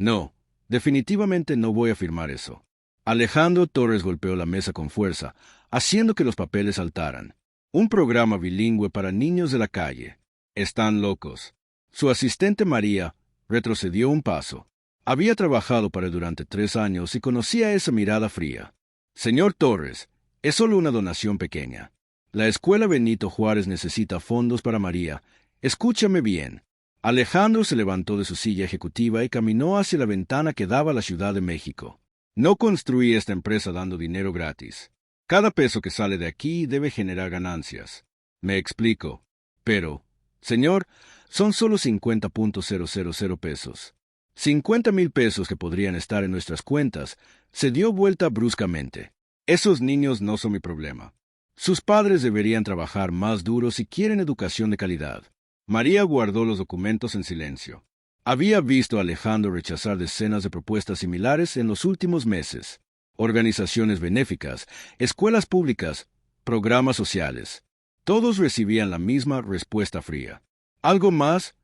No, definitivamente no voy a firmar eso. Alejandro Torres golpeó la mesa con fuerza, haciendo que los papeles saltaran. Un programa bilingüe para niños de la calle. Están locos. Su asistente María retrocedió un paso. Había trabajado para él durante 3 años y conocía esa mirada fría. Señor Torres, es solo una donación pequeña. La Escuela Benito Juárez necesita fondos para María. Escúchame bien. Alejandro se levantó de su silla ejecutiva y caminó hacia la ventana que daba a la Ciudad de México. No construí esta empresa dando dinero gratis. Cada peso que sale de aquí debe generar ganancias. Me explico. Pero, señor, son solo 50.000 pesos. 50,000 pesos que podrían estar en nuestras cuentas. Se dio vuelta bruscamente. Esos niños no son mi problema. Sus padres deberían trabajar más duro si quieren educación de calidad. María guardó los documentos en silencio. Había visto a Alejandro rechazar decenas de propuestas similares en los últimos meses. Organizaciones benéficas, escuelas públicas, programas sociales. Todos recibían la misma respuesta fría. ¿Algo más?,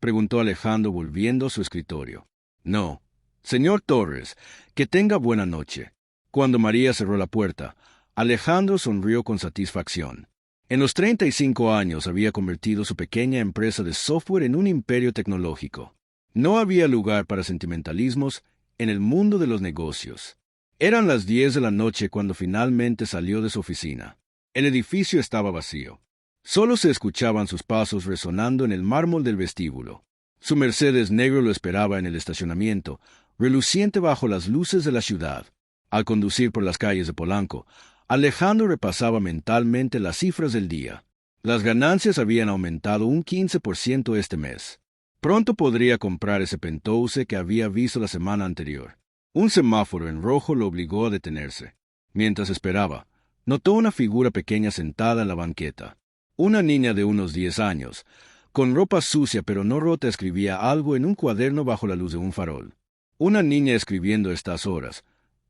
preguntó Alejandro volviendo a su escritorio. No. Señor Torres, que tenga buena noche. Cuando María cerró la puerta, Alejandro sonrió con satisfacción. En los 35 años había convertido su pequeña empresa de software en un imperio tecnológico. No había lugar para sentimentalismos en el mundo de los negocios. Eran las 10 de la noche cuando finalmente salió de su oficina. El edificio estaba vacío. Solo se escuchaban sus pasos resonando en el mármol del vestíbulo. Su Mercedes negro lo esperaba en el estacionamiento, reluciente bajo las luces de la ciudad. Al conducir por las calles de Polanco, Alejandro repasaba mentalmente las cifras del día. Las ganancias habían aumentado un 15% este mes. Pronto podría comprar ese penthouse que había visto la semana anterior. Un semáforo en rojo lo obligó a detenerse. Mientras esperaba, notó una figura pequeña sentada en la banqueta. Una niña de unos 10 años, con ropa sucia pero no rota, escribía algo en un cuaderno bajo la luz de un farol. Una niña escribiendo a estas horas,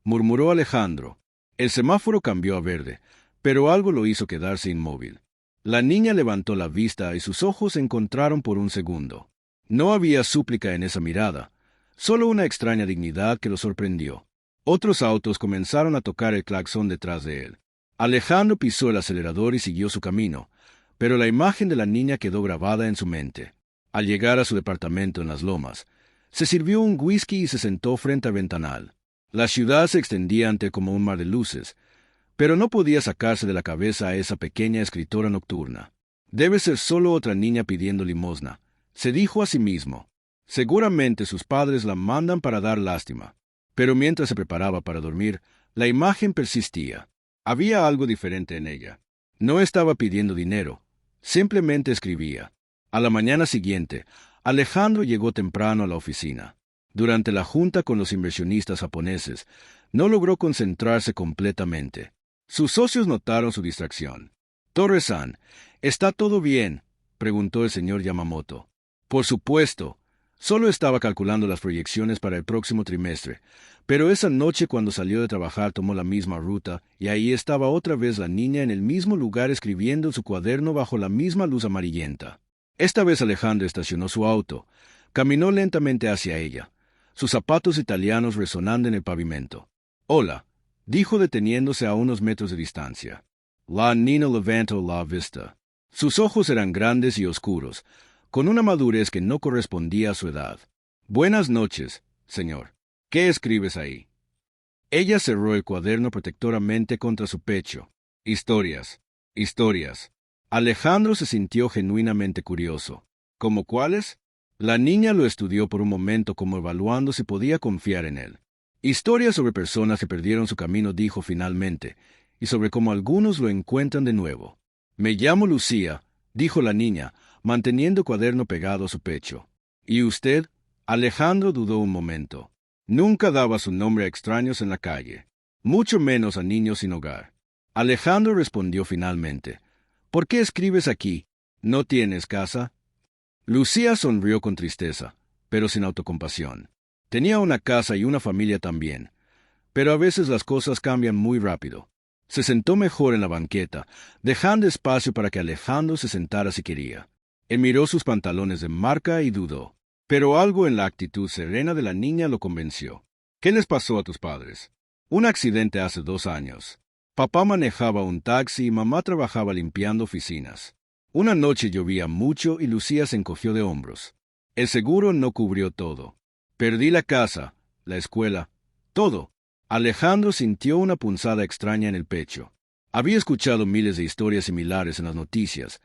murmuró Alejandro. El semáforo cambió a verde, pero algo lo hizo quedarse inmóvil. La niña levantó la vista y sus ojos se encontraron por un segundo. No había súplica en esa mirada, solo una extraña dignidad que lo sorprendió. Otros autos comenzaron a tocar el claxon detrás de él. Alejandro pisó el acelerador y siguió su camino, pero la imagen de la niña quedó grabada en su mente. Al llegar a su departamento en Las Lomas, se sirvió un whisky y se sentó frente al ventanal. La ciudad se extendía ante él como un mar de luces, pero no podía sacarse de la cabeza a esa pequeña escritora nocturna. Debe ser solo otra niña pidiendo limosna, se dijo a sí mismo. Seguramente sus padres la mandan para dar lástima. Pero mientras se preparaba para dormir, la imagen persistía. Había algo diferente en ella. No estaba pidiendo dinero, simplemente escribía. A la mañana siguiente, Alejandro llegó temprano a la oficina. Durante la junta con los inversionistas japoneses, no logró concentrarse completamente. Sus socios notaron su distracción. «Torres-san, ¿está todo bien?», preguntó el señor Yamamoto. Por supuesto. Solo estaba calculando las proyecciones para el próximo trimestre, pero esa noche cuando salió de trabajar tomó la misma ruta y ahí estaba otra vez la niña en el mismo lugar escribiendo en su cuaderno bajo la misma luz amarillenta. Esta vez Alejandro estacionó su auto, caminó lentamente hacia ella, sus zapatos italianos resonando en el pavimento. «Hola», dijo deteniéndose a unos metros de distancia. La niña levantó la vista. Sus ojos eran grandes y oscuros, con una madurez que no correspondía a su edad. «Buenas noches, señor. ¿Qué escribes ahí?». Ella cerró el cuaderno protectoramente contra su pecho. «Historias. Historias». Alejandro se sintió genuinamente curioso. ¿Cómo cuáles? La niña lo estudió por un momento como evaluando si podía confiar en él. «Historias sobre personas que perdieron su camino», dijo finalmente, «y sobre cómo algunos lo encuentran de nuevo». «Me llamo Lucía», dijo la niña, manteniendo el cuaderno pegado a su pecho. «¿Y usted?». Alejandro dudó un momento. Nunca daba su nombre a extraños en la calle, mucho menos a niños sin hogar. Alejandro respondió finalmente. «¿Por qué escribes aquí? ¿No tienes casa?». Lucía sonrió con tristeza, pero sin autocompasión. Tenía una casa y una familia también, pero a veces las cosas cambian muy rápido. Se sentó mejor en la banqueta, dejando espacio para que Alejandro se sentara si quería. Él miró sus pantalones de marca y dudó. Pero algo en la actitud serena de la niña lo convenció. ¿Qué les pasó a tus padres? Un accidente hace 2 años. Papá manejaba un taxi y mamá trabajaba limpiando oficinas. Una noche llovía mucho y Lucía se encogió de hombros. El seguro no cubrió todo. Perdí la casa, la escuela, todo. Alejandro sintió una punzada extraña en el pecho. Había escuchado miles de historias similares en las noticias,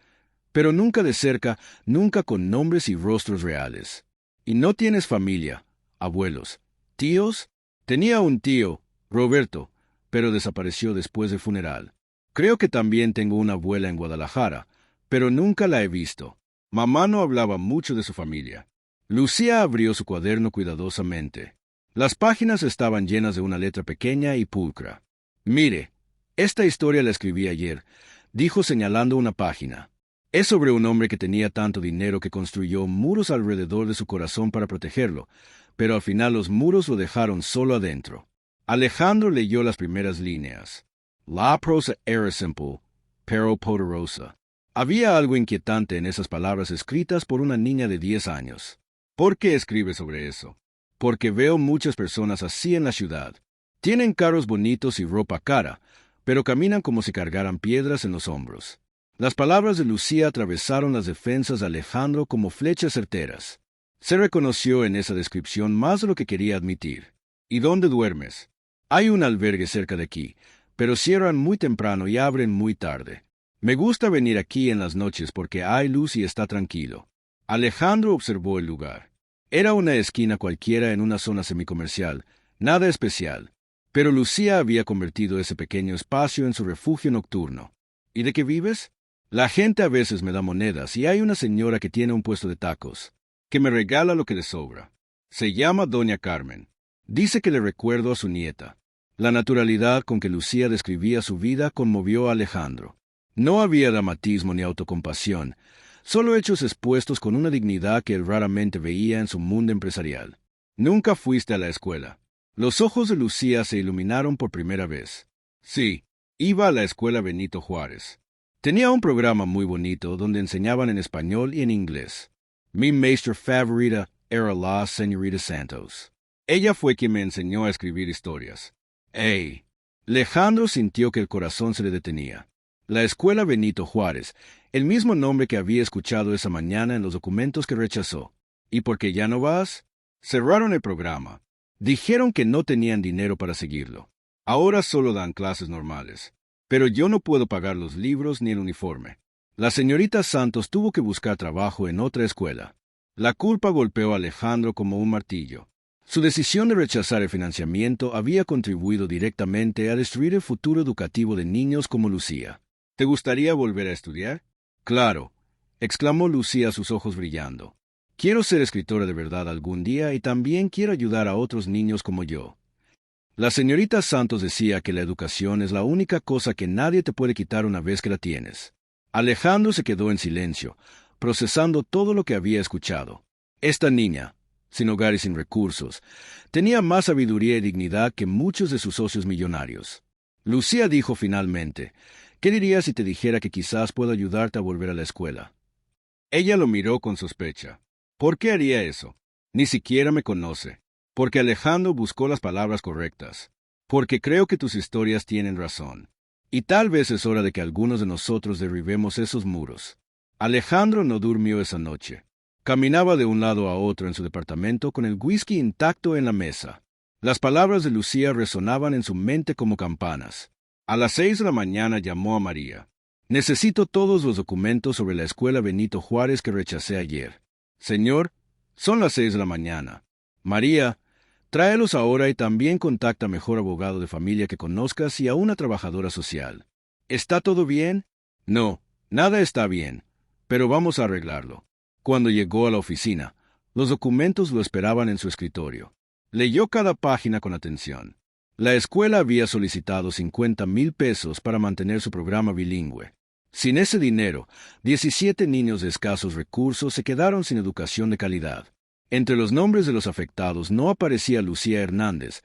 pero nunca de cerca, nunca con nombres y rostros reales. ¿Y no tienes familia, abuelos, tíos? Tenía un tío, Roberto, pero desapareció después del funeral. Creo que también tengo una abuela en Guadalajara, pero nunca la he visto. Mamá no hablaba mucho de su familia. Lucía abrió su cuaderno cuidadosamente. Las páginas estaban llenas de una letra pequeña y pulcra. Mire, esta historia la escribí ayer, dijo señalando una página. Es sobre un hombre que tenía tanto dinero que construyó muros alrededor de su corazón para protegerlo, pero al final los muros lo dejaron solo adentro. Alejandro leyó las primeras líneas. La prosa era simple, pero poderosa. Había algo inquietante en esas palabras escritas por una niña de 10 años. ¿Por qué escribe sobre eso? Porque veo muchas personas así en la ciudad. Tienen carros bonitos y ropa cara, pero caminan como si cargaran piedras en los hombros. Las palabras de Lucía atravesaron las defensas de Alejandro como flechas certeras. Se reconoció en esa descripción más de lo que quería admitir. ¿Y dónde duermes? Hay un albergue cerca de aquí, pero cierran muy temprano y abren muy tarde. Me gusta venir aquí en las noches porque hay luz y está tranquilo. Alejandro observó el lugar. Era una esquina cualquiera en una zona semicomercial, nada especial. Pero Lucía había convertido ese pequeño espacio en su refugio nocturno. ¿Y de qué vives? La gente a veces me da monedas y hay una señora que tiene un puesto de tacos, que me regala lo que le sobra. Se llama Doña Carmen. Dice que le recuerdo a su nieta. La naturalidad con que Lucía describía su vida conmovió a Alejandro. No había dramatismo ni autocompasión, solo hechos expuestos con una dignidad que él raramente veía en su mundo empresarial. Nunca fuiste a la escuela. Los ojos de Lucía se iluminaron por primera vez. Sí, iba a la escuela Benito Juárez. Tenía un programa muy bonito donde enseñaban en español y en inglés. Mi maestra favorita era la señorita Santos. Ella fue quien me enseñó a escribir historias. ¡Ey! Alejandro sintió que el corazón se le detenía. La escuela Benito Juárez, el mismo nombre que había escuchado esa mañana en los documentos que rechazó. ¿Y por qué ya no vas? Cerraron el programa. Dijeron que no tenían dinero para seguirlo. Ahora solo dan clases normales. Pero yo no puedo pagar los libros ni el uniforme. La señorita Santos tuvo que buscar trabajo en otra escuela. La culpa golpeó a Alejandro como un martillo. Su decisión de rechazar el financiamiento había contribuido directamente a destruir el futuro educativo de niños como Lucía. ¿Te gustaría volver a estudiar? Claro, exclamó Lucía, sus ojos brillando. Quiero ser escritora de verdad algún día y también quiero ayudar a otros niños como yo. La señorita Santos decía que la educación es la única cosa que nadie te puede quitar una vez que la tienes. Alejandro se quedó en silencio, procesando todo lo que había escuchado. Esta niña, sin hogar y sin recursos, tenía más sabiduría y dignidad que muchos de sus socios millonarios. Lucía dijo finalmente, ¿qué dirías si te dijera que quizás puedo ayudarte a volver a la escuela? Ella lo miró con sospecha. ¿Por qué haría eso? Ni siquiera me conoce. Porque Alejandro buscó las palabras correctas. Porque creo que tus historias tienen razón. Y tal vez es hora de que algunos de nosotros derribemos esos muros. Alejandro no durmió esa noche. Caminaba de un lado a otro en su departamento con el whisky intacto en la mesa. Las palabras de Lucía resonaban en su mente como campanas. A las 6 de la mañana llamó a María. Necesito todos los documentos sobre la escuela Benito Juárez que rechacé ayer. Señor, son las 6 de la mañana. María, tráelos ahora y también contacta al mejor abogado de familia que conozcas y a una trabajadora social. ¿Está todo bien? No, nada está bien, pero vamos a arreglarlo. Cuando llegó a la oficina, los documentos lo esperaban en su escritorio. Leyó cada página con atención. La escuela había solicitado 50,000 pesos para mantener su programa bilingüe. Sin ese dinero, 17 niños de escasos recursos se quedaron sin educación de calidad. Entre los nombres de los afectados no aparecía Lucía Hernández,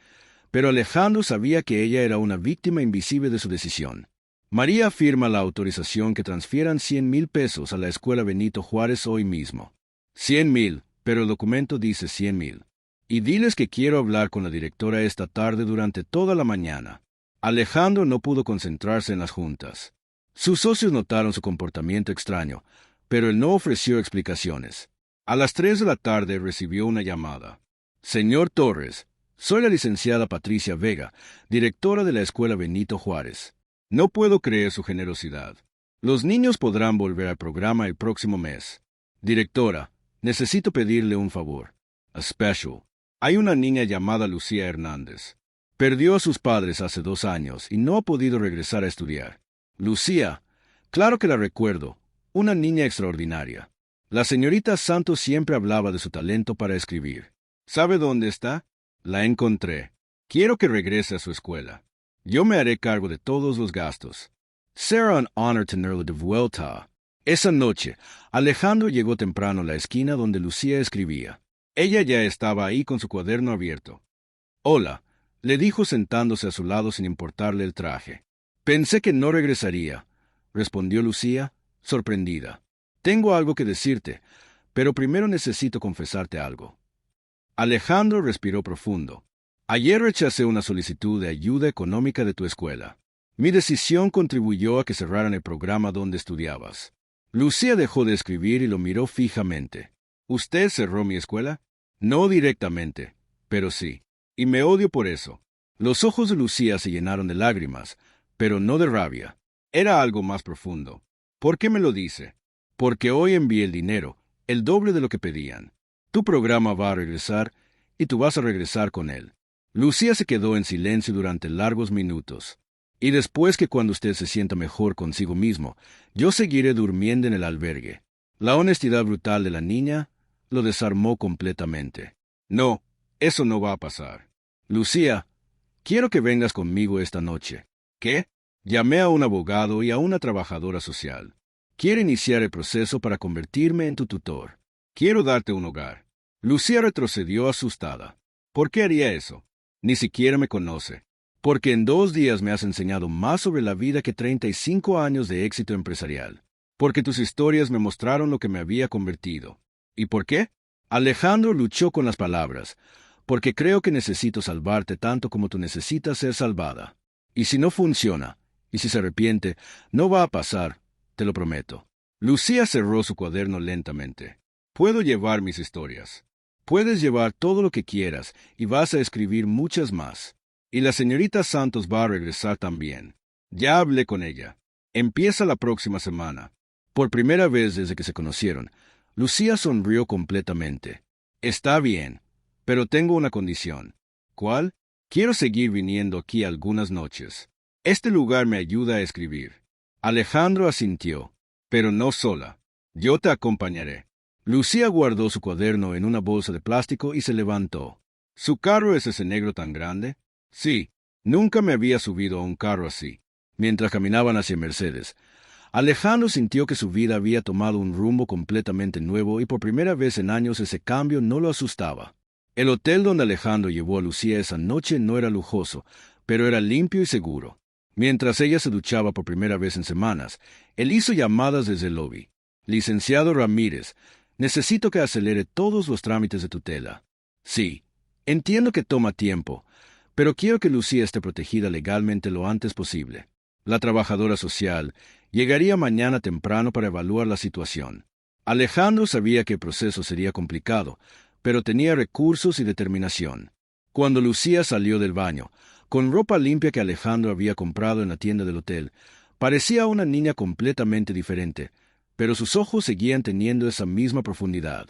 pero Alejandro sabía que ella era una víctima invisible de su decisión. María firma la autorización que transfieran 100,000 pesos a la escuela Benito Juárez hoy mismo. 100,000, pero el documento dice 100,000. Y diles que quiero hablar con la directora esta tarde durante toda la mañana. Alejandro no pudo concentrarse en las juntas. Sus socios notaron su comportamiento extraño, pero él no ofreció explicaciones. A las 3 de la tarde recibió una llamada. Señor Torres, soy la licenciada Patricia Vega, directora de la Escuela Benito Juárez. No puedo creer su generosidad. Los niños podrán volver al programa el próximo mes. Directora, necesito pedirle un favor. A special. Hay una niña llamada Lucía Hernández. Perdió a sus padres hace 2 años y no ha podido regresar a estudiar. Lucía, claro que la recuerdo, una niña extraordinaria. La señorita Santos siempre hablaba de su talento para escribir. ¿Sabe dónde está? La encontré. Quiero que regrese a su escuela. Yo me haré cargo de todos los gastos. Será un honor tenerlo de vuelta. Esa noche, Alejandro llegó temprano a la esquina donde Lucía escribía. Ella ya estaba ahí con su cuaderno abierto. Hola, le dijo sentándose a su lado sin importarle el traje. Pensé que no regresaría, respondió Lucía, sorprendida. Tengo algo que decirte, pero primero necesito confesarte algo. Alejandro respiró profundo. Ayer rechacé una solicitud de ayuda económica de tu escuela. Mi decisión contribuyó a que cerraran el programa donde estudiabas. Lucía dejó de escribir y lo miró fijamente. ¿Usted cerró mi escuela? No directamente, pero sí. Y me odio por eso. Los ojos de Lucía se llenaron de lágrimas, pero no de rabia. Era algo más profundo. ¿Por qué me lo dice? Porque hoy envié el dinero, el doble de lo que pedían. Tu programa va a regresar y tú vas a regresar con él. Lucía se quedó en silencio durante largos minutos. Y después que cuando usted se sienta mejor consigo mismo, yo seguiré durmiendo en el albergue. La honestidad brutal de la niña lo desarmó completamente. No, eso no va a pasar. Lucía, quiero que vengas conmigo esta noche. ¿Qué? Llamé a un abogado y a una trabajadora social. Quiero iniciar el proceso para convertirme en tu tutor. Quiero darte un hogar. Lucía retrocedió asustada. ¿Por qué haría eso? Ni siquiera me conoce. Porque en 2 días me has enseñado más sobre la vida que 35 años de éxito empresarial. Porque tus historias me mostraron lo que me había convertido. ¿Y por qué? Alejandro luchó con las palabras. Porque creo que necesito salvarte tanto como tú necesitas ser salvada. Y si no funciona, y si se arrepiente, no va a pasar, te lo prometo. Lucía cerró su cuaderno lentamente. Puedo llevar mis historias. Puedes llevar todo lo que quieras y vas a escribir muchas más. Y la señorita Santos va a regresar también. Ya hablé con ella. Empieza la próxima semana. Por primera vez desde que se conocieron, Lucía sonrió completamente. Está bien, pero tengo una condición. ¿Cuál? Quiero seguir viniendo aquí algunas noches. Este lugar me ayuda a escribir. Alejandro asintió, pero no sola. Yo te acompañaré. Lucía guardó su cuaderno en una bolsa de plástico y se levantó. ¿Su carro es ese negro tan grande? Sí, nunca me había subido a un carro así. Mientras caminaban hacia Mercedes, Alejandro sintió que su vida había tomado un rumbo completamente nuevo y por primera vez en años ese cambio no lo asustaba. El hotel donde Alejandro llevó a Lucía esa noche no era lujoso, pero era limpio y seguro. Mientras ella se duchaba por primera vez en semanas, él hizo llamadas desde el lobby. Licenciado Ramírez, necesito que acelere todos los trámites de tutela. Sí, entiendo que toma tiempo, pero quiero que Lucía esté protegida legalmente lo antes posible. La trabajadora social llegaría mañana temprano para evaluar la situación. Alejandro sabía que el proceso sería complicado, pero tenía recursos y determinación. Cuando Lucía salió del baño, con ropa limpia que Alejandro había comprado en la tienda del hotel, parecía una niña completamente diferente, pero sus ojos seguían teniendo esa misma profundidad.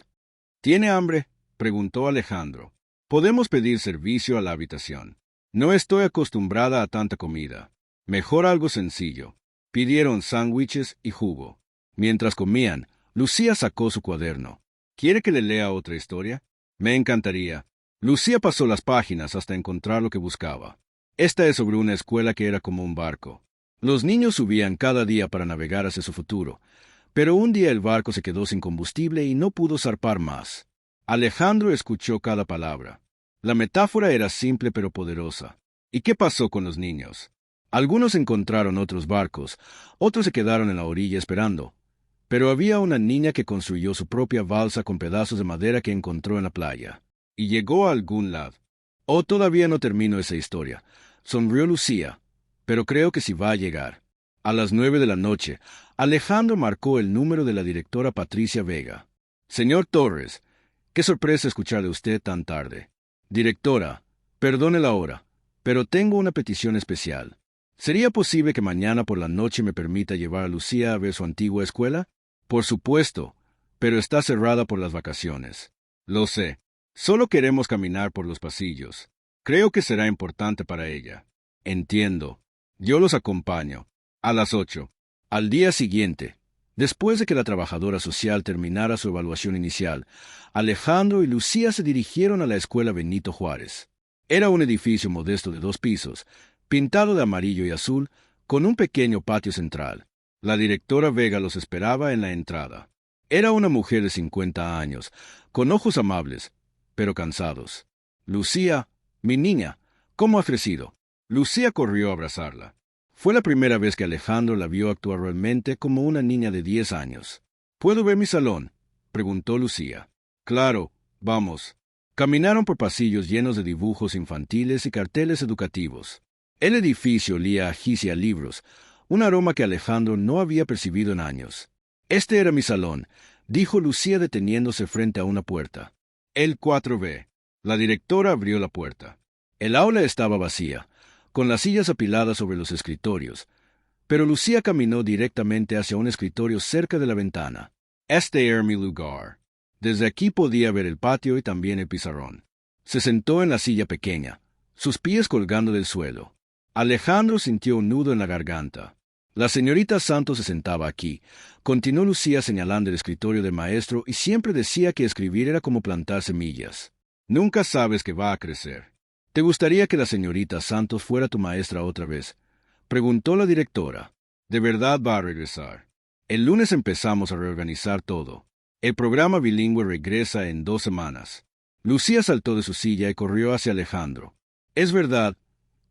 ¿Tiene hambre?, preguntó Alejandro. Podemos pedir servicio a la habitación. No estoy acostumbrada a tanta comida. Mejor algo sencillo. Pidieron sándwiches y jugo. Mientras comían, Lucía sacó su cuaderno. ¿Quiere que le lea otra historia? Me encantaría. Lucía pasó las páginas hasta encontrar lo que buscaba. Esta es sobre una escuela que era como un barco. Los niños subían cada día para navegar hacia su futuro, pero un día el barco se quedó sin combustible y no pudo zarpar más. Alejandro escuchó cada palabra. La metáfora era simple pero poderosa. ¿Y qué pasó con los niños? Algunos encontraron otros barcos, otros se quedaron en la orilla esperando. Pero había una niña que construyó su propia balsa con pedazos de madera que encontró en la playa. Y llegó a algún lado. Oh, todavía no termino esa historia. Sonrió Lucía. Pero creo que sí va a llegar. A las 9 de la noche, Alejandro marcó el número de la directora Patricia Vega. Señor Torres, qué sorpresa escuchar de usted tan tarde. Directora, perdone la hora, pero tengo una petición especial. ¿Sería posible que mañana por la noche me permita llevar a Lucía a ver su antigua escuela? Por supuesto, pero está cerrada por las vacaciones. Lo sé. Solo queremos caminar por los pasillos. Creo que será importante para ella. Entiendo. Yo los acompaño. A las 8. Al día siguiente, después de que la trabajadora social terminara su evaluación inicial, Alejandro y Lucía se dirigieron a la escuela Benito Juárez. Era un edificio modesto de 2 pisos, pintado de amarillo y azul, con un pequeño patio central. La directora Vega los esperaba en la entrada. Era una mujer de 50 años, con ojos amables, pero cansados. Lucía, mi niña, ¿cómo ha crecido? Lucía corrió a abrazarla. Fue la primera vez que Alejandro la vio actuar realmente como una niña de 10 años. ¿Puedo ver mi salón?, preguntó Lucía. Claro, vamos. Caminaron por pasillos llenos de dibujos infantiles y carteles educativos. El edificio olía a gis y a libros, un aroma que Alejandro no había percibido en años. Este era mi salón, dijo Lucía deteniéndose frente a una puerta. El 4B. La directora abrió la puerta. El aula estaba vacía, con las sillas apiladas sobre los escritorios, pero Lucía caminó directamente hacia un escritorio cerca de la ventana. Este era mi lugar. Desde aquí podía ver el patio y también el pizarrón. Se sentó en la silla pequeña, sus pies colgando del suelo. Alejandro sintió un nudo en la garganta. La señorita Santos se sentaba aquí, continuó Lucía señalando el escritorio del maestro, y siempre decía que escribir era como plantar semillas. Nunca sabes que va a crecer. ¿Te gustaría que la señorita Santos fuera tu maestra otra vez?, preguntó la directora. ¿De verdad va a regresar? El lunes empezamos a reorganizar todo. El programa bilingüe regresa en 2 semanas. Lucía saltó de su silla y corrió hacia Alejandro. Es verdad,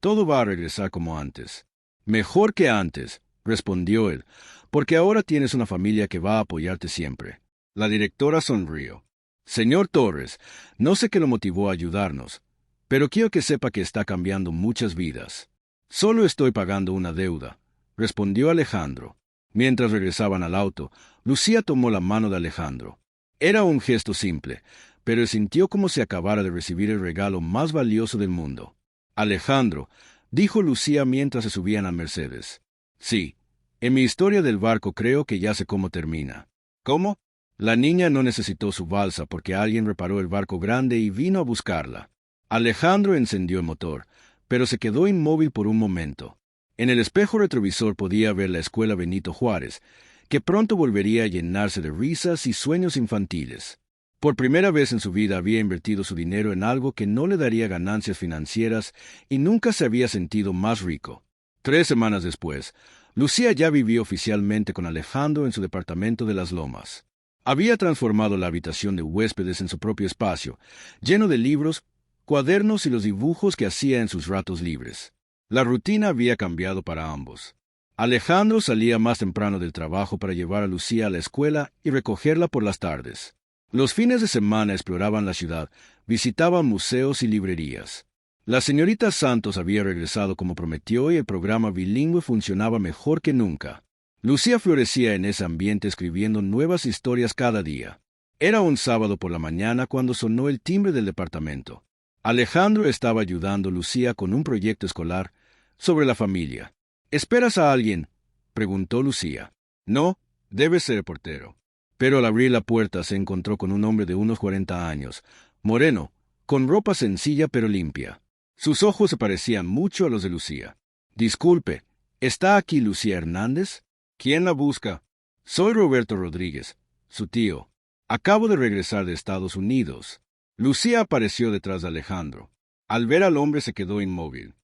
todo va a regresar como antes. Mejor que antes, respondió él, porque ahora tienes una familia que va a apoyarte siempre. La directora sonrió. Señor Torres, no sé qué lo motivó a ayudarnos, pero quiero que sepa que está cambiando muchas vidas. Solo estoy pagando una deuda, respondió Alejandro. Mientras regresaban al auto, Lucía tomó la mano de Alejandro. Era un gesto simple, pero sintió como si acabara de recibir el regalo más valioso del mundo. Alejandro, dijo Lucía mientras se subían a Mercedes. Sí, en mi historia del barco creo que ya sé cómo termina. ¿Cómo? La niña no necesitó su balsa porque alguien reparó el barco grande y vino a buscarla. Alejandro encendió el motor, pero se quedó inmóvil por un momento. En el espejo retrovisor podía ver la escuela Benito Juárez, que pronto volvería a llenarse de risas y sueños infantiles. Por primera vez en su vida había invertido su dinero en algo que no le daría ganancias financieras y nunca se había sentido más rico. 3 semanas después, Lucía ya vivía oficialmente con Alejandro en su departamento de Las Lomas. Había transformado la habitación de huéspedes en su propio espacio, lleno de libros, cuadernos y los dibujos que hacía en sus ratos libres. La rutina había cambiado para ambos. Alejandro salía más temprano del trabajo para llevar a Lucía a la escuela y recogerla por las tardes. Los fines de semana exploraban la ciudad, visitaban museos y librerías. La señorita Santos había regresado como prometió y el programa bilingüe funcionaba mejor que nunca. Lucía florecía en ese ambiente escribiendo nuevas historias cada día. Era un sábado por la mañana cuando sonó el timbre del departamento. Alejandro estaba ayudando a Lucía con un proyecto escolar sobre la familia. ¿Esperas a alguien?, preguntó Lucía. No, debe ser el portero. Pero al abrir la puerta se encontró con un hombre de unos 40 años, moreno, con ropa sencilla pero limpia. Sus ojos se parecían mucho a los de Lucía. Disculpe, ¿está aquí Lucía Hernández? ¿Quién la busca? Soy Roberto Rodríguez, su tío. Acabo de regresar de Estados Unidos. Lucía apareció detrás de Alejandro. Al ver al hombre se quedó inmóvil.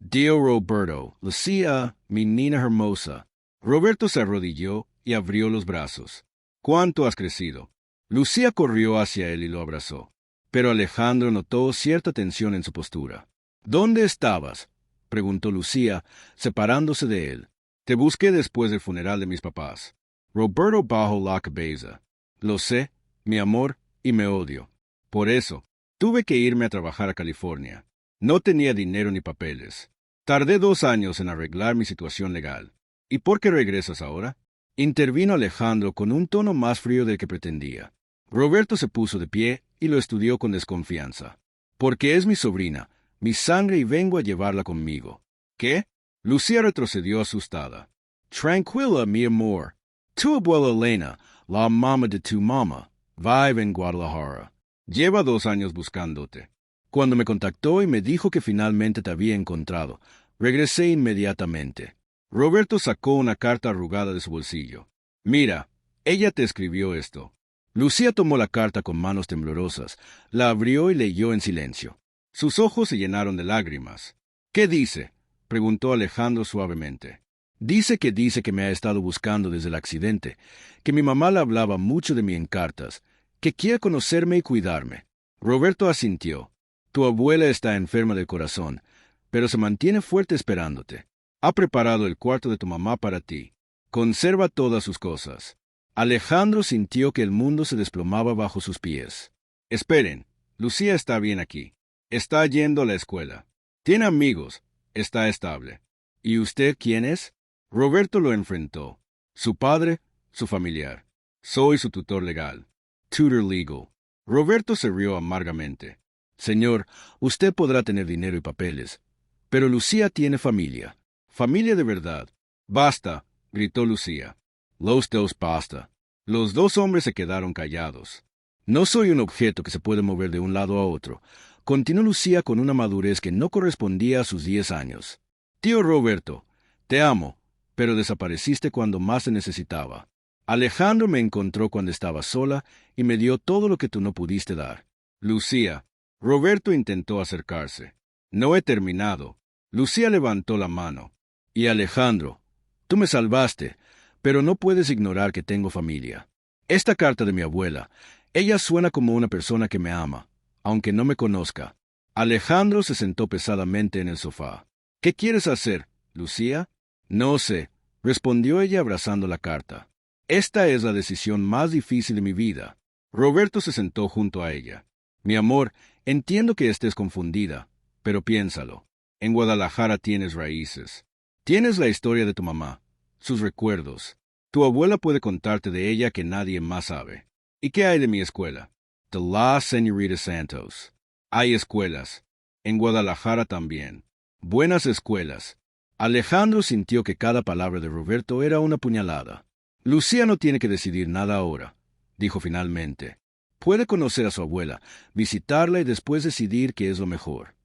Tío Roberto, Lucía, mi niña hermosa. Roberto se arrodilló y abrió los brazos. ¿Cuánto has crecido? Lucía corrió hacia él y lo abrazó. Pero Alejandro notó cierta tensión en su postura. ¿Dónde estabas?, preguntó Lucía, separándose de él. Te busqué después del funeral de mis papás. Roberto bajó la cabeza. Lo sé, mi amor, y me odio. Por eso, tuve que irme a trabajar a California. No tenía dinero ni papeles. Tardé 2 años en arreglar mi situación legal. ¿Y por qué regresas ahora? Intervino Alejandro con un tono más frío del que pretendía. Roberto se puso de pie y lo estudió con desconfianza. Porque es mi sobrina, mi sangre y vengo a llevarla conmigo. ¿Qué? Lucía retrocedió asustada. Tranquila, mi amor. Tu abuela Elena, la mamá de tu mamá, vive en Guadalajara. Lleva 2 años buscándote. Cuando me contactó y me dijo que finalmente te había encontrado, regresé inmediatamente. Roberto sacó una carta arrugada de su bolsillo. Mira, ella te escribió esto. Lucía tomó la carta con manos temblorosas, la abrió y leyó en silencio. Sus ojos se llenaron de lágrimas. ¿Qué dice? Preguntó Alejandro suavemente. Dice que me ha estado buscando desde el accidente, que mi mamá le hablaba mucho de mí en cartas, que quiere conocerme y cuidarme. Roberto asintió. Tu abuela está enferma del corazón, pero se mantiene fuerte esperándote. Ha preparado el cuarto de tu mamá para ti. Conserva todas sus cosas. Alejandro sintió que el mundo se desplomaba bajo sus pies. Esperen, Lucía está bien aquí. Está yendo a la escuela. Tiene amigos. Está estable. ¿Y usted quién es? Roberto lo enfrentó. Su padre, su familiar. Soy su tutor legal. Tutor legal. Roberto se rió amargamente. Señor, usted podrá tener dinero y papeles, pero Lucía tiene familia. Familia de verdad. Basta, gritó Lucía. Los dos basta. Los 2 hombres se quedaron callados. No soy un objeto que se puede mover de un lado a otro, continuó Lucía con una madurez que no correspondía a sus 10 años. Tío Roberto, te amo, pero desapareciste cuando más se necesitaba. Alejandro me encontró cuando estaba sola y me dio todo lo que tú no pudiste dar. Lucía. Roberto intentó acercarse. No he terminado. Lucía levantó la mano. Y Alejandro, tú me salvaste, pero no puedes ignorar que tengo familia. Esta carta de mi abuela, ella suena como una persona que me ama, aunque no me conozca. Alejandro se sentó pesadamente en el sofá. ¿Qué quieres hacer, Lucía? No sé, respondió ella abrazando la carta. Esta es la decisión más difícil de mi vida. Roberto se sentó junto a ella. Mi amor, entiendo que estés confundida, pero piénsalo. En Guadalajara tienes raíces. Tienes la historia de tu mamá, sus recuerdos. Tu abuela puede contarte de ella que nadie más sabe. ¿Y qué hay de mi escuela? De la señorita Santos. Hay escuelas. En Guadalajara también. Buenas escuelas. Alejandro sintió que cada palabra de Roberto era una puñalada. Lucía no tiene que decidir nada ahora, dijo finalmente. Puede conocer a su abuela, visitarla y después decidir qué es lo mejor.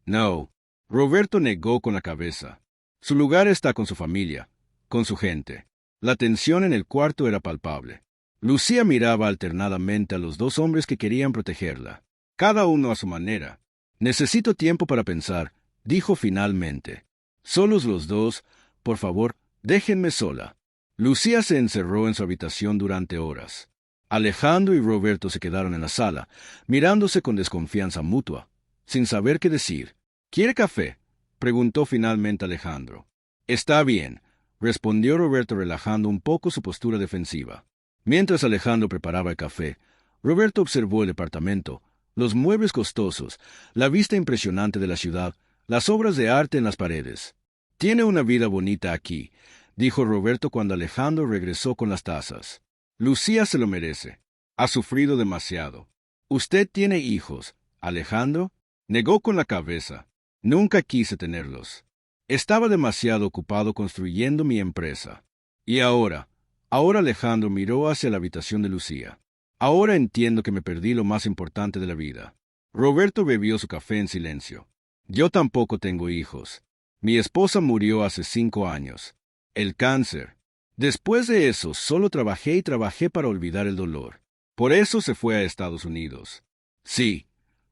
No. Roberto negó con la cabeza. Su lugar está con su familia, con su gente. La tensión en el cuarto era palpable. Lucía miraba alternadamente a los 2 hombres que querían protegerla, cada uno a su manera. Necesito tiempo para pensar, dijo finalmente. Solos los 2, por favor, déjenme sola. Lucía se encerró en su habitación durante horas. Alejandro y Roberto se quedaron en la sala, mirándose con desconfianza mutua, sin saber qué decir. ¿Quiere café?, preguntó finalmente Alejandro. Está bien, respondió Roberto relajando un poco su postura defensiva. Mientras Alejandro preparaba el café, Roberto observó el departamento, los muebles costosos, la vista impresionante de la ciudad, las obras de arte en las paredes. Tiene una vida bonita aquí, dijo Roberto cuando Alejandro regresó con las tazas. Lucía se lo merece. Ha sufrido demasiado. ¿Usted tiene hijos, Alejandro? Negó con la cabeza. Nunca quise tenerlos. Estaba demasiado ocupado construyendo mi empresa. Y ahora Alejandro miró hacia la habitación de Lucía. Ahora entiendo que me perdí lo más importante de la vida. Roberto bebió su café en silencio. Yo tampoco tengo hijos. Mi esposa murió hace 5 años. El cáncer. Después de eso, solo trabajé y trabajé para olvidar el dolor. Por eso se fue a Estados Unidos. Sí,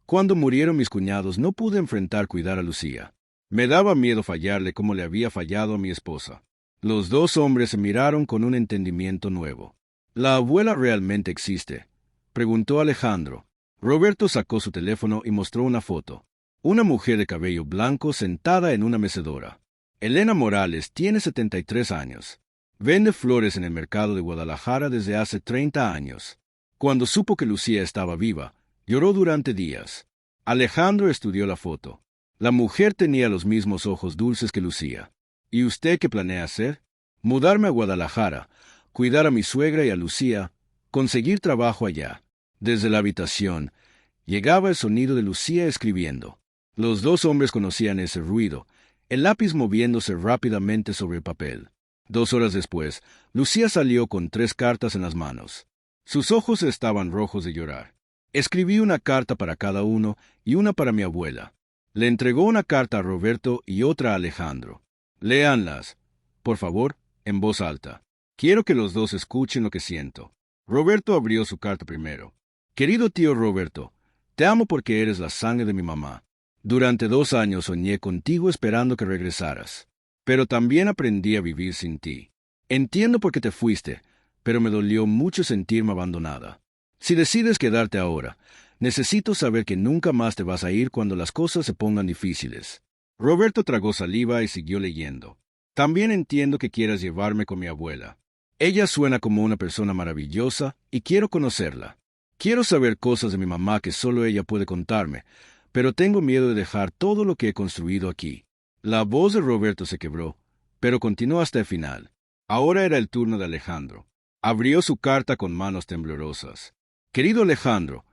cuando murieron mis cuñados no pude enfrentar cuidar a Lucía. Me daba miedo fallarle como le había fallado a mi esposa. Los 2 hombres se miraron con un entendimiento nuevo. ¿La abuela realmente existe?, preguntó Alejandro. Roberto sacó su teléfono y mostró una foto. Una mujer de cabello blanco sentada en una mecedora. Elena Morales tiene 73 años. Vende flores en el mercado de Guadalajara desde hace 30 años. Cuando supo que Lucía estaba viva, lloró durante días. Alejandro estudió la foto. La mujer tenía los mismos ojos dulces que Lucía. ¿Y usted qué planea hacer? Mudarme a Guadalajara, cuidar a mi suegra y a Lucía, conseguir trabajo allá. Desde la habitación, llegaba el sonido de Lucía escribiendo. Los dos hombres conocían ese ruido, el lápiz moviéndose rápidamente sobre el papel. 2 horas después, Lucía salió con 3 cartas en las manos. Sus ojos estaban rojos de llorar. Escribí una carta para cada uno y una para mi abuela. Le entregó una carta a Roberto y otra a Alejandro. Léanlas, por favor, en voz alta. Quiero que los dos escuchen lo que siento. Roberto abrió su carta primero. Querido tío Roberto, te amo porque eres la sangre de mi mamá. Durante 2 años soñé contigo esperando que regresaras. Pero también aprendí a vivir sin ti. Entiendo por qué te fuiste, pero me dolió mucho sentirme abandonada. Si decides quedarte ahora, necesito saber que nunca más te vas a ir cuando las cosas se pongan difíciles. Roberto tragó saliva y siguió leyendo. También entiendo que quieras llevarme con mi abuela. Ella suena como una persona maravillosa y quiero conocerla. Quiero saber cosas de mi mamá que solo ella puede contarme, pero tengo miedo de dejar todo lo que he construido aquí. La voz de Roberto se quebró, pero continuó hasta el final. Ahora era el turno de Alejandro. Abrió su carta con manos temblorosas. Querido Alejandro,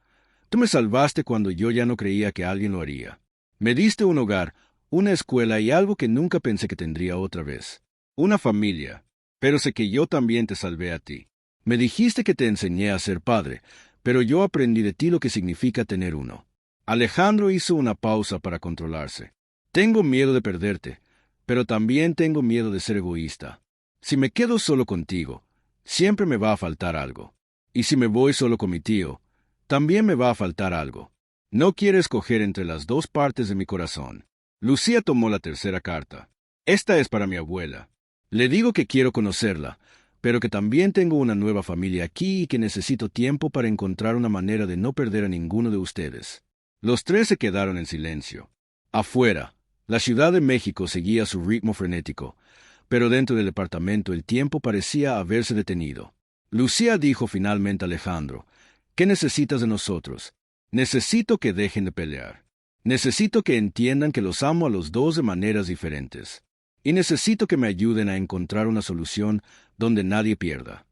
tú me salvaste cuando yo ya no creía que alguien lo haría. Me diste un hogar, una escuela y algo que nunca pensé que tendría otra vez. Una familia. Pero sé que yo también te salvé a ti. Me dijiste que te enseñé a ser padre, pero yo aprendí de ti lo que significa tener uno. Alejandro hizo una pausa para controlarse. Tengo miedo de perderte, pero también tengo miedo de ser egoísta. Si me quedo solo contigo, siempre me va a faltar algo. Y si me voy solo con mi tío, también me va a faltar algo. No quiero escoger entre las 2 partes de mi corazón. Lucía tomó la tercera carta. Esta es para mi abuela. Le digo que quiero conocerla, pero que también tengo una nueva familia aquí y que necesito tiempo para encontrar una manera de no perder a ninguno de ustedes. Los 3 se quedaron en silencio. Afuera, la Ciudad de México seguía su ritmo frenético, pero dentro del departamento el tiempo parecía haberse detenido. Lucía dijo finalmente a Alejandro, ¿qué necesitas de nosotros? Necesito que dejen de pelear. Necesito que entiendan que los amo a los dos de maneras diferentes. Y necesito que me ayuden a encontrar una solución donde nadie pierda.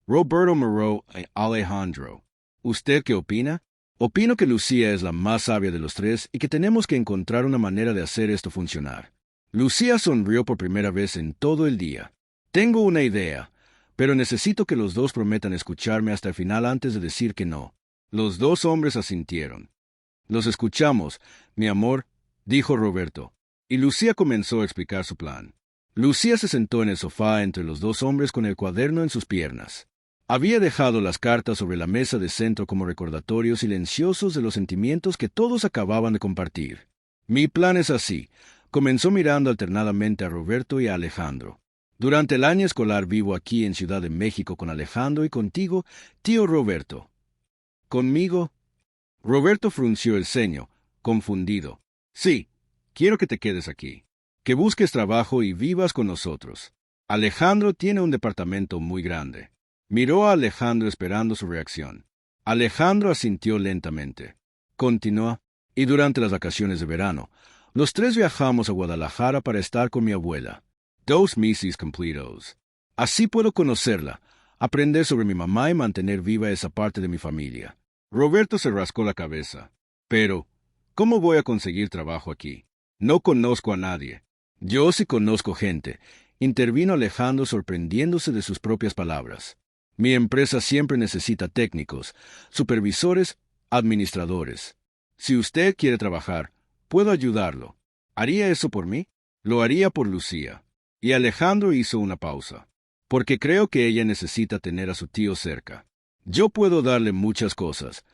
Roberto Moreau y Alejandro, ¿usted qué opina? Opino que Lucía es la más sabia de los 3 y que tenemos que encontrar una manera de hacer esto funcionar. Lucía sonrió por primera vez en todo el día. Tengo una idea, pero necesito que los 2 prometan escucharme hasta el final antes de decir que no. Los 2 hombres asintieron. Los escuchamos, mi amor, dijo Roberto, y Lucía comenzó a explicar su plan. Lucía se sentó en el sofá entre los 2 hombres con el cuaderno en sus piernas. Había dejado las cartas sobre la mesa de centro como recordatorios silenciosos de los sentimientos que todos acababan de compartir. Mi plan es así. Comenzó mirando alternadamente a Roberto y a Alejandro. Durante el año escolar vivo aquí en Ciudad de México con Alejandro y contigo, tío Roberto. ¿Conmigo? Roberto frunció el ceño, confundido. Sí, quiero que te quedes aquí. Que busques trabajo y vivas con nosotros. Alejandro tiene un departamento muy grande. Miró a Alejandro esperando su reacción. Alejandro asintió lentamente. Continúa. Y durante las vacaciones de verano, los 3 viajamos a Guadalajara para estar con mi abuela. 2 meses completos. Así puedo conocerla, aprender sobre mi mamá y mantener viva esa parte de mi familia. Roberto se rascó la cabeza. Pero, ¿cómo voy a conseguir trabajo aquí? No conozco a nadie. Yo sí conozco gente, intervino Alejandro sorprendiéndose de sus propias palabras. Mi empresa siempre necesita técnicos, supervisores, administradores. Si usted quiere trabajar, puedo ayudarlo. ¿Haría eso por mí? Lo haría por Lucía. Y Alejandro hizo una pausa. Porque creo que ella necesita tener a su tío cerca. Yo puedo darle muchas cosas,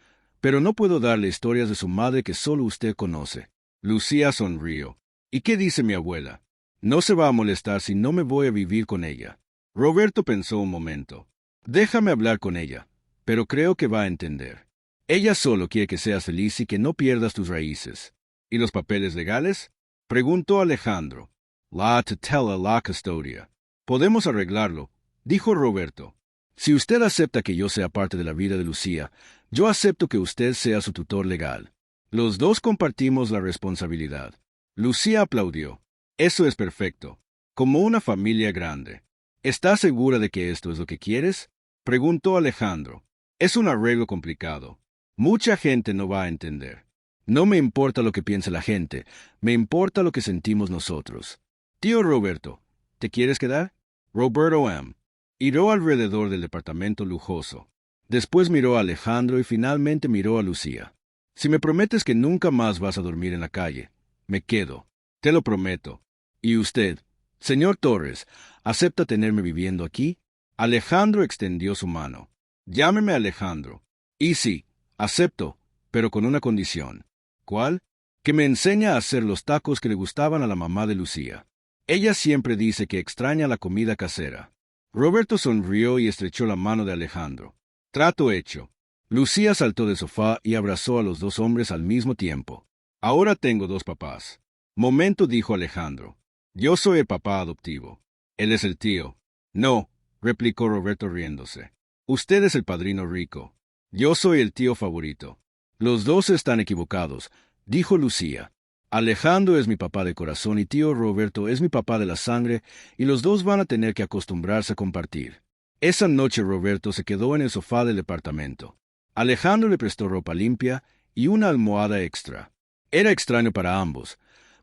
pero no puedo darle historias de su madre que solo usted conoce. Lucía sonrió. ¿Y qué dice mi abuela? No se va a molestar si no me voy a vivir con ella. Roberto pensó un momento. Déjame hablar con ella, pero creo que va a entender. Ella solo quiere que seas feliz y que no pierdas tus raíces. ¿Y los papeles legales? Preguntó Alejandro. La tutela, la custodia. Podemos arreglarlo, dijo Roberto. Si usted acepta que yo sea parte de la vida de Lucía, yo acepto que usted sea su tutor legal. Los dos compartimos la responsabilidad. Lucía aplaudió. Eso es perfecto. Como una familia grande. ¿Estás segura de que esto es lo que quieres? Preguntó Alejandro. Es un arreglo complicado. Mucha gente no va a entender. No me importa lo que piense la gente, me importa lo que sentimos nosotros. Tío Roberto, ¿te quieres quedar? Roberto M. Miró alrededor del departamento lujoso. Después miró a Alejandro y finalmente miró a Lucía. Si me prometes que nunca más vas a dormir en la calle, me quedo. Te lo prometo. ¿Y usted, señor Torres, acepta tenerme viviendo aquí? Alejandro extendió su mano. Llámeme Alejandro. Y sí, acepto, pero con una condición. ¿Cuál? Que me enseñe a hacer los tacos que le gustaban a la mamá de Lucía. Ella siempre dice que extraña la comida casera. Roberto sonrió y estrechó la mano de Alejandro. Trato hecho. Lucía saltó del sofá y abrazó a los dos hombres al mismo tiempo. Ahora tengo dos papás. Momento, dijo Alejandro. Yo soy el papá adoptivo. Él es el tío. No, replicó Roberto riéndose. Usted es el padrino rico. Yo soy el tío favorito. Los dos están equivocados, dijo Lucía. Alejandro es mi papá de corazón y tío Roberto es mi papá de la sangre, y los dos van a tener que acostumbrarse a compartir. Esa noche Roberto se quedó en el sofá del departamento. Alejandro le prestó ropa limpia y una almohada extra. Era extraño para ambos,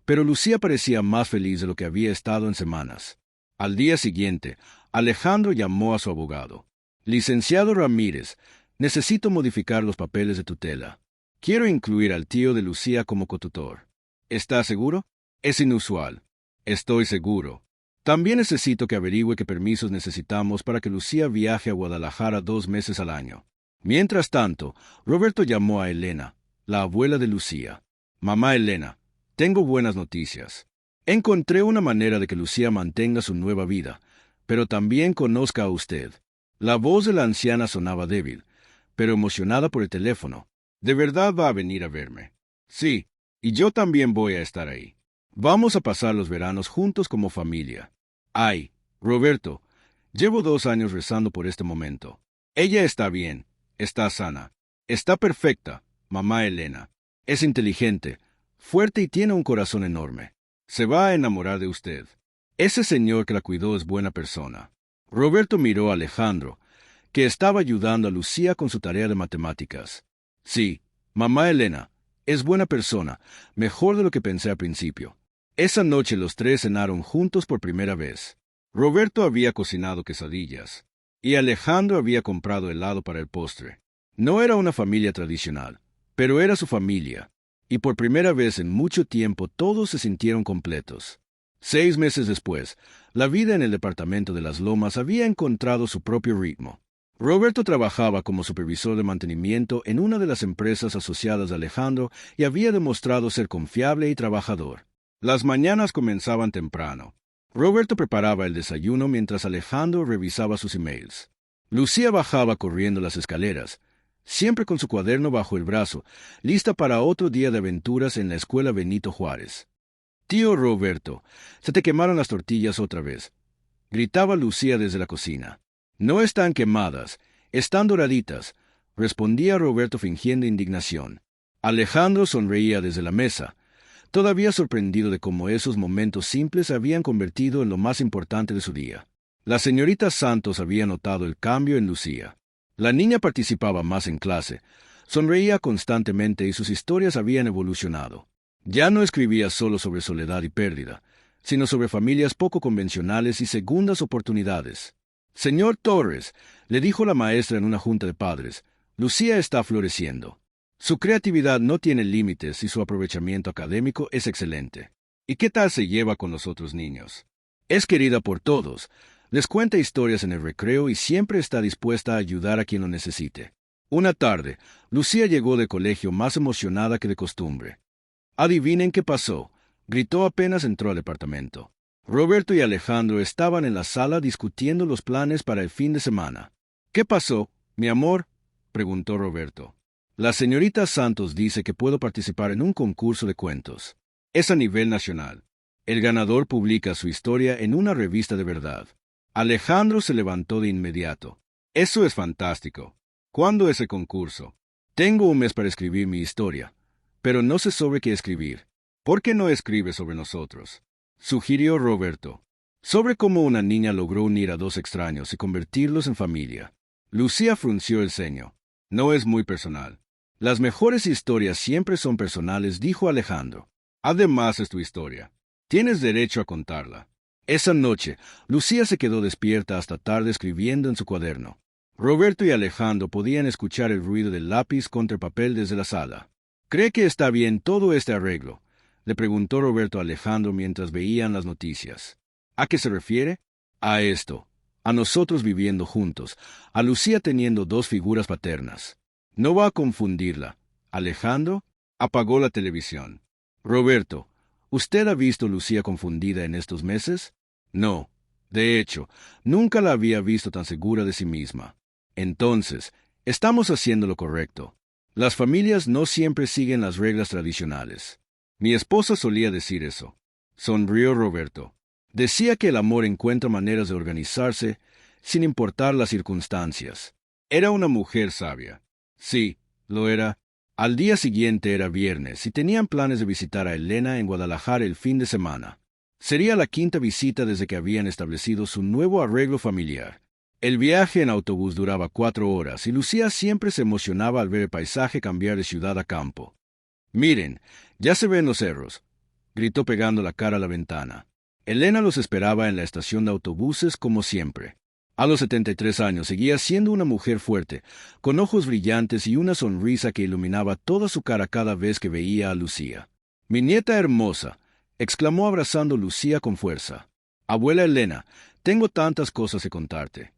pero Lucía parecía más feliz de lo que había estado en semanas. Al día siguiente, Alejandro llamó a su abogado. Licenciado Ramírez, necesito modificar los papeles de tutela. Quiero incluir al tío de Lucía como cotutor. ¿Está seguro? Es inusual. Estoy seguro. También necesito que averigüe qué permisos necesitamos para que Lucía viaje a Guadalajara 2 meses al año. Mientras tanto, Roberto llamó a Elena, la abuela de Lucía. Mamá Elena, tengo buenas noticias. Encontré una manera de que Lucía mantenga su nueva vida, pero también conozca a usted. La voz de la anciana sonaba débil, pero emocionada por el teléfono. ¿De verdad va a venir a verme? Sí, y yo también voy a estar ahí. Vamos a pasar los veranos juntos como familia. Ay, Roberto, llevo 2 años rezando por este momento. Ella está bien, está sana, está perfecta, mamá Elena. Es inteligente, fuerte y tiene un corazón enorme. Se va a enamorar de usted. Ese señor que la cuidó es buena persona. Roberto miró a Alejandro, que estaba ayudando a Lucía con su tarea de matemáticas. Sí, mamá Elena, es buena persona, mejor de lo que pensé al principio. Esa noche los tres cenaron juntos por primera vez. Roberto había cocinado quesadillas, y Alejandro había comprado helado para el postre. No era una familia tradicional, pero era su familia, y por primera vez en mucho tiempo todos se sintieron completos. 6 meses después, la vida en el departamento de Las Lomas había encontrado su propio ritmo. Roberto trabajaba como supervisor de mantenimiento en una de las empresas asociadas a Alejandro y había demostrado ser confiable y trabajador. Las mañanas comenzaban temprano. Roberto preparaba el desayuno mientras Alejandro revisaba sus emails. Lucía bajaba corriendo las escaleras, siempre con su cuaderno bajo el brazo, lista para otro día de aventuras en la escuela Benito Juárez. Tío Roberto, se te quemaron las tortillas otra vez, gritaba Lucía desde la cocina. No están quemadas, están doraditas, respondía Roberto fingiendo indignación. Alejandro sonreía desde la mesa, todavía sorprendido de cómo esos momentos simples se habían convertido en lo más importante de su día. La señorita Santos había notado el cambio en Lucía. La niña participaba más en clase, sonreía constantemente y sus historias habían evolucionado. Ya no escribía solo sobre soledad y pérdida, sino sobre familias poco convencionales y segundas oportunidades. Señor Torres, le dijo la maestra en una junta de padres, Lucía está floreciendo. Su creatividad no tiene límites y su aprovechamiento académico es excelente. ¿Y qué tal se lleva con los otros niños? Es querida por todos, les cuenta historias en el recreo y siempre está dispuesta a ayudar a quien lo necesite. Una tarde, Lucía llegó del colegio más emocionada que de costumbre. Adivinen qué pasó, gritó apenas entró al departamento. Roberto y Alejandro estaban en la sala discutiendo los planes para el fin de semana. ¿Qué pasó, mi amor?, preguntó Roberto. La señorita Santos dice que puedo participar en un concurso de cuentos. Es a nivel nacional. El ganador publica su historia en una revista de verdad. Alejandro se levantó de inmediato. Eso es fantástico. ¿Cuándo es el concurso? Tengo un mes para escribir mi historia, pero no sé sobre qué escribir. ¿Por qué no escribes sobre nosotros? Sugirió Roberto. Sobre cómo una niña logró unir a dos extraños y convertirlos en familia. Lucía frunció el ceño. No es muy personal. Las mejores historias siempre son personales, dijo Alejandro. Además es tu historia. Tienes derecho a contarla. Esa noche, Lucía se quedó despierta hasta tarde escribiendo en su cuaderno. Roberto y Alejandro podían escuchar el ruido del lápiz contra el papel desde la sala. ¿Cree que está bien todo este arreglo?, le preguntó Roberto a Alejandro mientras veían las noticias. ¿A qué se refiere? A esto. A nosotros viviendo juntos, a Lucía teniendo dos figuras paternas. No va a confundirla. Alejandro apagó la televisión. Roberto, ¿usted ha visto a Lucía confundida en estos meses? No. De hecho, nunca la había visto tan segura de sí misma. Entonces, estamos haciendo lo correcto. Las familias no siempre siguen las reglas tradicionales. Mi esposa solía decir eso. Sonrió Roberto. Decía que el amor encuentra maneras de organizarse sin importar las circunstancias. Era una mujer sabia. Sí, lo era. Al día siguiente era viernes y tenían planes de visitar a Elena en Guadalajara el fin de semana. Sería la quinta visita desde que habían establecido su nuevo arreglo familiar. El viaje en autobús duraba 4 horas y Lucía siempre se emocionaba al ver el paisaje cambiar de ciudad a campo. «Miren, ya se ven los cerros», gritó pegando la cara a la ventana. Elena los esperaba en la estación de autobuses como siempre. A los 73 años seguía siendo una mujer fuerte, con ojos brillantes y una sonrisa que iluminaba toda su cara cada vez que veía a Lucía. «Mi nieta hermosa», exclamó abrazando a Lucía con fuerza. «Abuela Elena, tengo tantas cosas que contarte».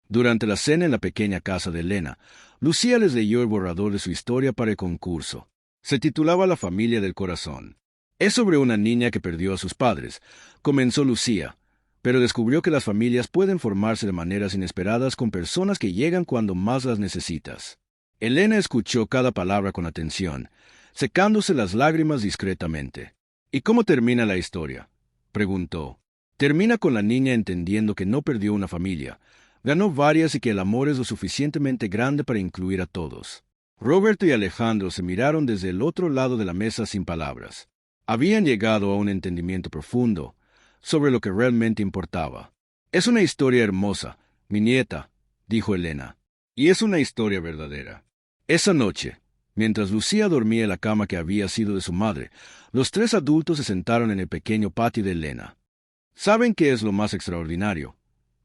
Durante la cena en la pequeña casa de Elena, Lucía les leyó el borrador de su historia para el concurso. Se titulaba La familia del corazón. Es sobre una niña que perdió a sus padres, comenzó Lucía, pero descubrió que las familias pueden formarse de maneras inesperadas con personas que llegan cuando más las necesitas. Elena escuchó cada palabra con atención, secándose las lágrimas discretamente. ¿Y cómo termina la historia?, preguntó. Termina con la niña entendiendo que no perdió una familia, ganó varias y que el amor es lo suficientemente grande para incluir a todos. Roberto y Alejandro se miraron desde el otro lado de la mesa sin palabras. Habían llegado a un entendimiento profundo sobre lo que realmente importaba. «Es una historia hermosa, mi nieta», dijo Elena, «y es una historia verdadera». Esa noche, mientras Lucía dormía en la cama que había sido de su madre, los 3 adultos se sentaron en el pequeño patio de Elena. «¿Saben qué es lo más extraordinario?»,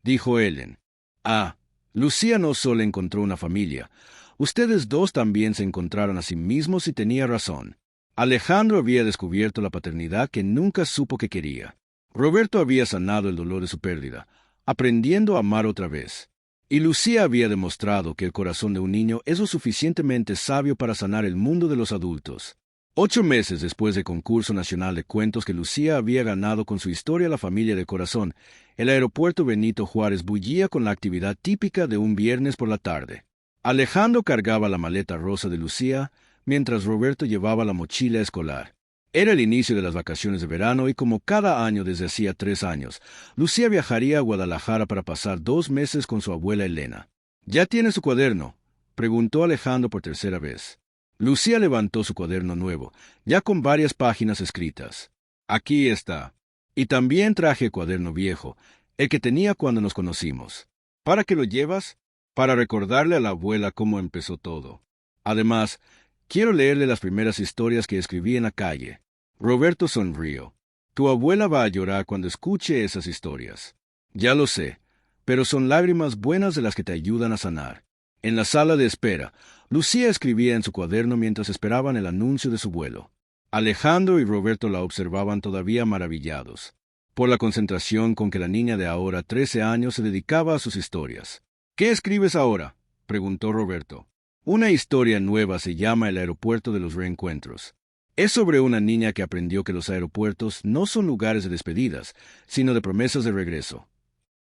dijo Ellen. «Ah, Lucía no solo encontró una familia, ustedes dos también se encontraron a sí mismos y tenía razón. Alejandro había descubierto la paternidad que nunca supo que quería. Roberto había sanado el dolor de su pérdida, aprendiendo a amar otra vez. Y Lucía había demostrado que el corazón de un niño es lo suficientemente sabio para sanar el mundo de los adultos. 8 meses después del concurso nacional de cuentos que Lucía había ganado con su historia La familia del corazón, el aeropuerto Benito Juárez bullía con la actividad típica de un viernes por la tarde. Alejandro cargaba la maleta rosa de Lucía, mientras Roberto llevaba la mochila escolar. Era el inicio de las vacaciones de verano y como cada año desde hacía 3 años, Lucía viajaría a Guadalajara para pasar 2 meses con su abuela Elena. «¿Ya tiene su cuaderno?», preguntó Alejandro por tercera vez. Lucía levantó su cuaderno nuevo, ya con varias páginas escritas. «Aquí está. Y también traje el cuaderno viejo, el que tenía cuando nos conocimos». «¿Para qué lo llevas?». «Para recordarle a la abuela cómo empezó todo. Además, quiero leerle las primeras historias que escribí en la calle». Roberto sonrió. «Tu abuela va a llorar cuando escuche esas historias». «Ya lo sé, pero son lágrimas buenas de las que te ayudan a sanar». En la sala de espera, Lucía escribía en su cuaderno mientras esperaban el anuncio de su vuelo. Alejandro y Roberto la observaban todavía maravillados por la concentración con que la niña de ahora 13 años se dedicaba a sus historias. «¿Qué escribes ahora?», preguntó Roberto. «Una historia nueva se llama El aeropuerto de los reencuentros. Es sobre una niña que aprendió que los aeropuertos no son lugares de despedidas, sino de promesas de regreso».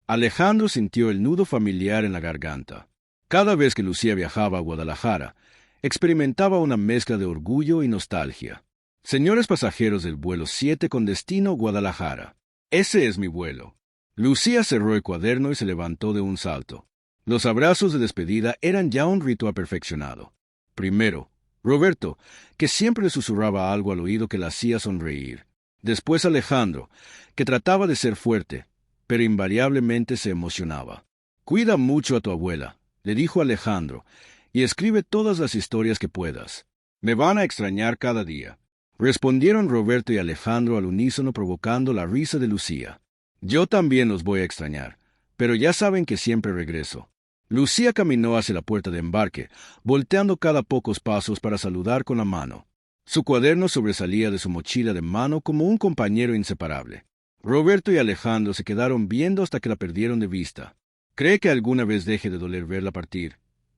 Alejandro sintió el nudo familiar en la garganta. Cada vez que Lucía viajaba a Guadalajara, experimentaba una mezcla de orgullo y nostalgia. «Señores pasajeros del vuelo 7 con destino Guadalajara, ese es mi vuelo. Lucía cerró el cuaderno y se levantó de un salto. Los abrazos de despedida eran ya un ritual perfeccionado. Primero, Roberto, que siempre le susurraba algo al oído que la hacía sonreír. Después Alejandro, que trataba de ser fuerte, pero invariablemente se emocionaba. «Cuida mucho a tu abuela», le dijo Alejandro, «y escribe todas las historias que puedas. Me van a extrañar cada día». Respondieron Roberto y Alejandro al unísono, provocando la risa de Lucía. «Yo también los voy a extrañar, pero ya saben que siempre regreso». Lucía caminó hacia la puerta de embarque, volteando cada pocos pasos para saludar con la mano. Su cuaderno sobresalía de su mochila de mano como un compañero inseparable. Roberto y Alejandro se quedaron viendo hasta que la perdieron de vista. «¿Cree que alguna vez deje de doler verla partir?»,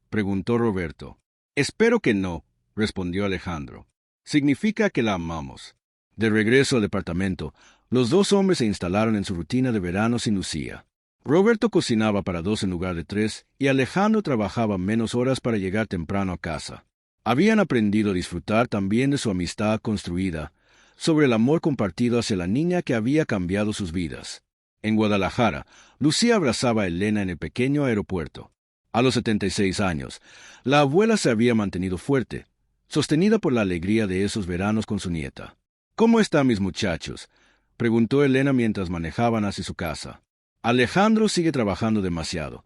preguntó Roberto. «Espero que no», respondió Alejandro. «Significa que la amamos». De regreso al departamento, los dos hombres se instalaron en su rutina de verano sin Lucía. Roberto cocinaba para 2 en lugar de 3 y Alejandro trabajaba menos horas para llegar temprano a casa. Habían aprendido a disfrutar también de su amistad construida, sobre el amor compartido hacia la niña que había cambiado sus vidas. En Guadalajara, Lucía abrazaba a Elena en el pequeño aeropuerto. A los 76 años, la abuela se había mantenido fuerte, sostenida por la alegría de esos veranos con su nieta. «¿Cómo están mis muchachos?», preguntó Elena mientras manejaban hacia su casa. «Alejandro sigue trabajando demasiado,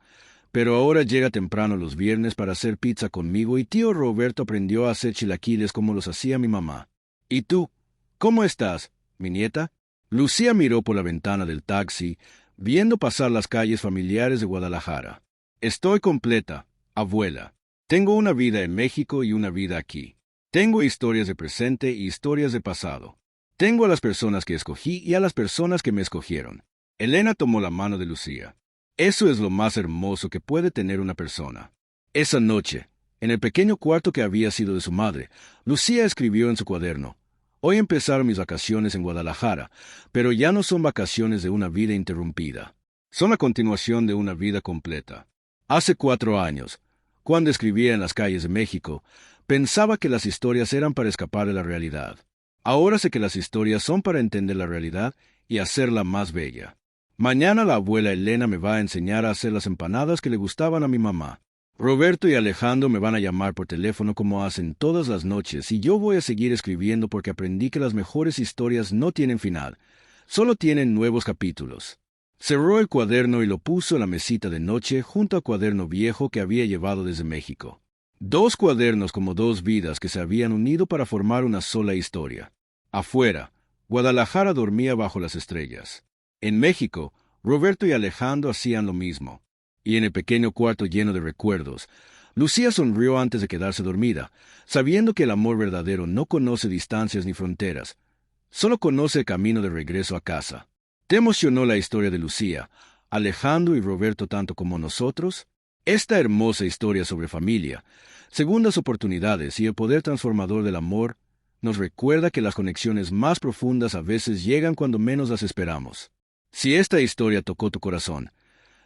pero ahora llega temprano los viernes para hacer pizza conmigo y tío Roberto aprendió a hacer chilaquiles como los hacía mi mamá. ¿Y tú? ¿Cómo estás, mi nieta?». Lucía miró por la ventana del taxi, viendo pasar las calles familiares de Guadalajara. «Estoy completa, abuela. Tengo una vida en México y una vida aquí. Tengo historias de presente y historias de pasado. Tengo a las personas que escogí y a las personas que me escogieron». Elena tomó la mano de Lucía. «Eso es lo más hermoso que puede tener una persona». Esa noche, en el pequeño cuarto que había sido de su madre, Lucía escribió en su cuaderno: «Hoy empezaron mis vacaciones en Guadalajara, pero ya no son vacaciones de una vida interrumpida. Son la continuación de una vida completa». Hace 4 años, cuando escribía en las calles de México, pensaba que las historias eran para escapar de la realidad. Ahora sé que las historias son para entender la realidad y hacerla más bella. Mañana la abuela Elena me va a enseñar a hacer las empanadas que le gustaban a mi mamá. Roberto y Alejandro me van a llamar por teléfono como hacen todas las noches y yo voy a seguir escribiendo porque aprendí que las mejores historias no tienen final, solo tienen nuevos capítulos. Cerró el cuaderno y lo puso en la mesita de noche junto al cuaderno viejo que había llevado desde México. 2 cuadernos como 2 vidas que se habían unido para formar una sola historia. Afuera, Guadalajara dormía bajo las estrellas. En México, Roberto y Alejandro hacían lo mismo. Y en el pequeño cuarto lleno de recuerdos, Lucía sonrió antes de quedarse dormida, sabiendo que el amor verdadero no conoce distancias ni fronteras, solo conoce el camino de regreso a casa. ¿Te emocionó la historia de Lucía, Alejandro y Roberto tanto como nosotros? Esta hermosa historia sobre familia, segundas oportunidades y el poder transformador del amor nos recuerda que las conexiones más profundas a veces llegan cuando menos las esperamos. Si esta historia tocó tu corazón,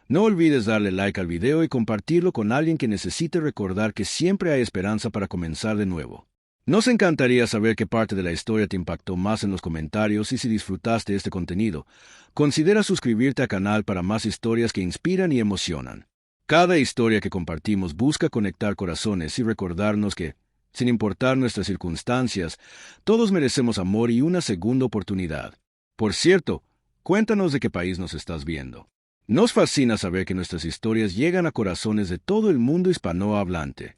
no olvides darle like al video y compartirlo con alguien que necesite recordar que siempre hay esperanza para comenzar de nuevo. Nos encantaría saber qué parte de la historia te impactó más en los comentarios y si disfrutaste este contenido, considera suscribirte al canal para más historias que inspiran y emocionan. Cada historia que compartimos busca conectar corazones y recordarnos que, sin importar nuestras circunstancias, todos merecemos amor y una segunda oportunidad. Por cierto, cuéntanos de qué país nos estás viendo. Nos fascina saber que nuestras historias llegan a corazones de todo el mundo hispanohablante.